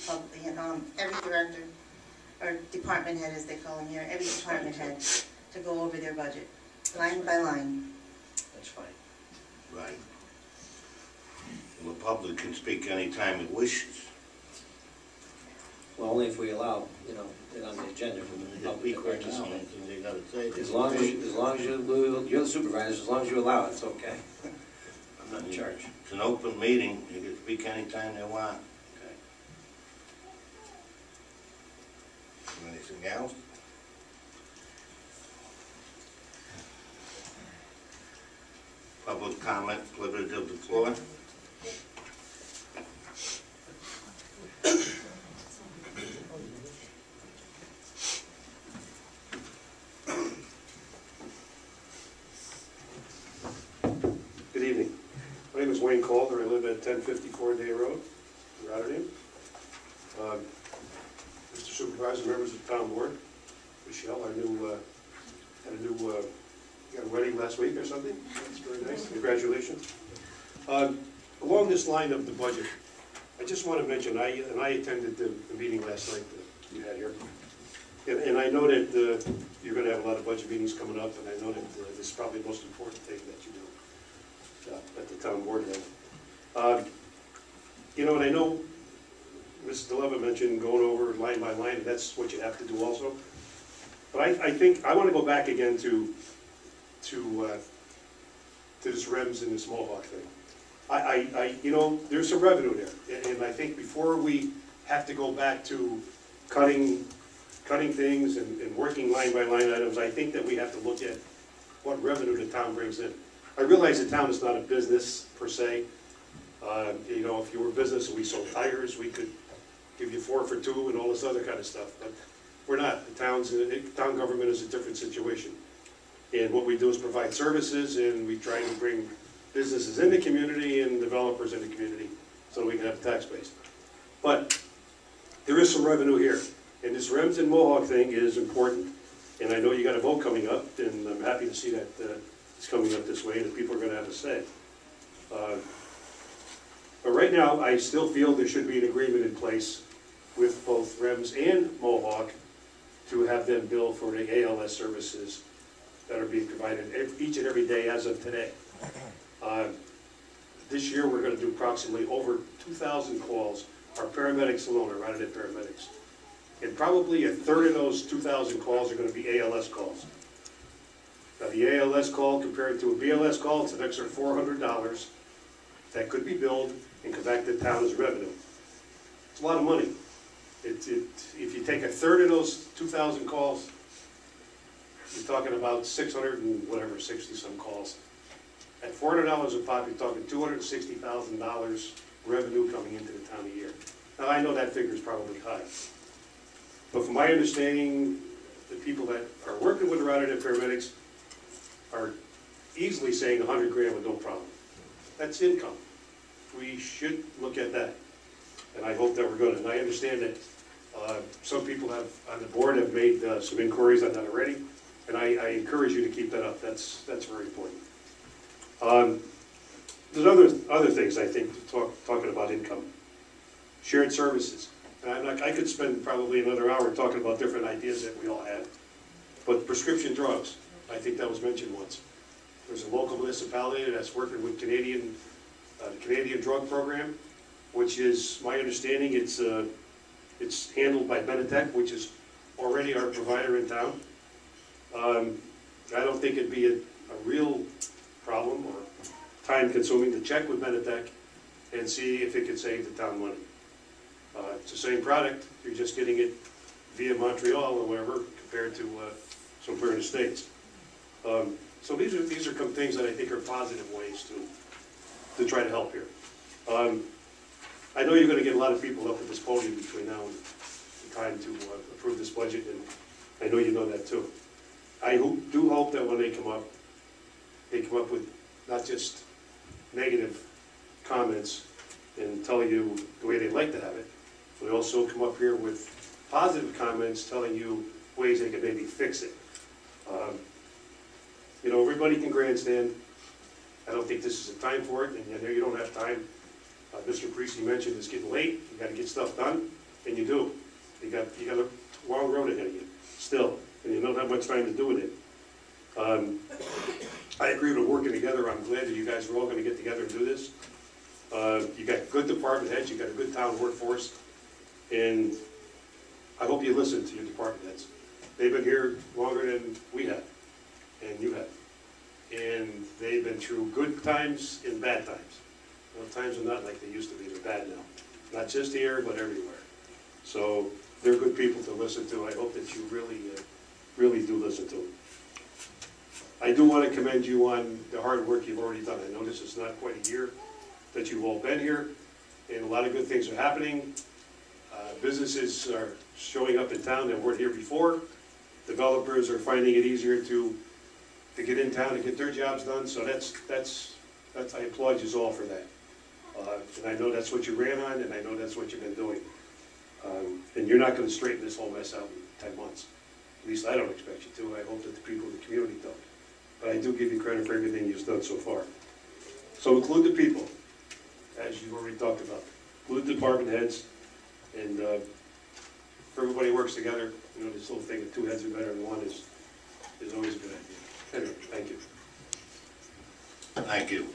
publicly, and every director, or department head as they call them here, every department head, to go over their budget, line by line. That's fine. Right. And the public can speak anytime it wishes. Well, only if we allow, you know, it on the agenda for the public to participate. They gotta say this. As long as you're the supervisor, as long as you allow it, it's okay. I'm not in charge. It's an open meeting, you can speak anytime they want. Okay. Anything else? Public comment, privilege of the floor. Good evening. My name is Wayne Caldor. I live at 1054 Day Road in Rotterdam. Mr. Supervisor, members of the town board, Michelle, our new, you got a wedding last week or something? That's very nice. Congratulations. Along this line of the budget, I just want to mention, I attended the meeting last night that you had here. And I know that you're going to have a lot of budget meetings coming up, and I know that this is probably the most important thing that you do at the town board level. You know, and I know Mrs. DeLeva mentioned going over line by line, and that's what you have to do also. But I think I want to go back again to this REMS and this Mohawk thing. You know, there's some revenue there, and I think before we have to go back to cutting things and working line by line items, I think that we have to look at what revenue the town brings in. I realize the town is not a business per se. You know, if you were a business and we sold tires, we could give you 4 for 2 and all this other kind of stuff. But we're not. The town government is a different situation. And what we do is provide services, and we try to bring businesses in the community and developers in the community so we can have a tax base. But there is some revenue here. And this REMS and Mohawk thing is important. And I know you got a vote coming up, and I'm happy to see that it's coming up this way, and that people are going to have a say. But right now, I still feel there should be an agreement in place with both REMS and Mohawk to have them bill for the ALS services that are being provided each and every day as of today. This year, we're going to do approximately over 2,000 calls. Our paramedics alone are Rotterdam paramedics. And probably a third of those 2,000 calls are going to be ALS calls. Now, the ALS call compared to a BLS call, it's an extra $400 that could be billed and come back to the town as revenue. It's a lot of money. If you take a third of those 2,000 calls, you're talking about 600 and whatever, 60 some calls. At $400 a pop, you're talking $260,000 revenue coming into the town a year. Now, I know that figure is probably high. But from my understanding, the people that are working with the Rotterdam paramedics are easily saying 100 grand with no problem. That's income. We should look at that. And I hope that we're going to. And I understand that some people on the board have made some inquiries on that already. And I encourage you to keep that up. That's very important. There's other things, I think, talking about income. Shared services. I could spend probably another hour talking about different ideas that we all have. But prescription drugs, I think that was mentioned once. There's a local municipality that's working with the Canadian drug program, which is, my understanding, it's handled by Benetech, which is already our provider in town. I don't think it'd be a real problem or time-consuming to check with Benetech and see if it could save the town money. It's the same product, you're just getting it via Montreal or wherever compared to somewhere in the States. So these are things that I think are positive ways to try to help here. I know you're going to get a lot of people up at this podium between now and the time to approve this budget, and I know you know that too. I do hope that when they come up with not just negative comments and tell you the way they'd like to have it, but they also come up here with positive comments telling you ways they can maybe fix it. You know, everybody can grandstand. I don't think this is the time for it, and I know you don't have time. Mr. Priestley mentioned it's getting late. You got to get stuff done. And you do. You got a long road ahead of you, still, and you don't have much time to do with it. I agree with working together. I'm glad that you guys are all gonna get together and do this. You got good department heads, you got a good town workforce, and I hope you listen to your department heads. They've been here longer than we have, and you have. And they've been through good times and bad times. Well, times are not like they used to be, they're bad now. Not just here, but everywhere. So they're good people to listen to. I hope that you really do listen to them. I do want to commend you on the hard work you've already done. I know this is not quite a year that you've all been here, and a lot of good things are happening. Businesses are showing up in town that weren't here before. Developers are finding it easier to get in town and get their jobs done, so that's I applaud you all for that. And I know that's what you ran on, and I know that's what you've been doing. And you're not going to straighten this whole mess out in 10 months. At least I don't expect you to. I hope that the people in the community don't. But I do give you credit for everything you've done so far. So include the people, as you already talked about. Include the department heads, and if everybody works together, you know, this little thing that 2 heads are better than 1 is always a good idea. Anyway, thank you. Thank you.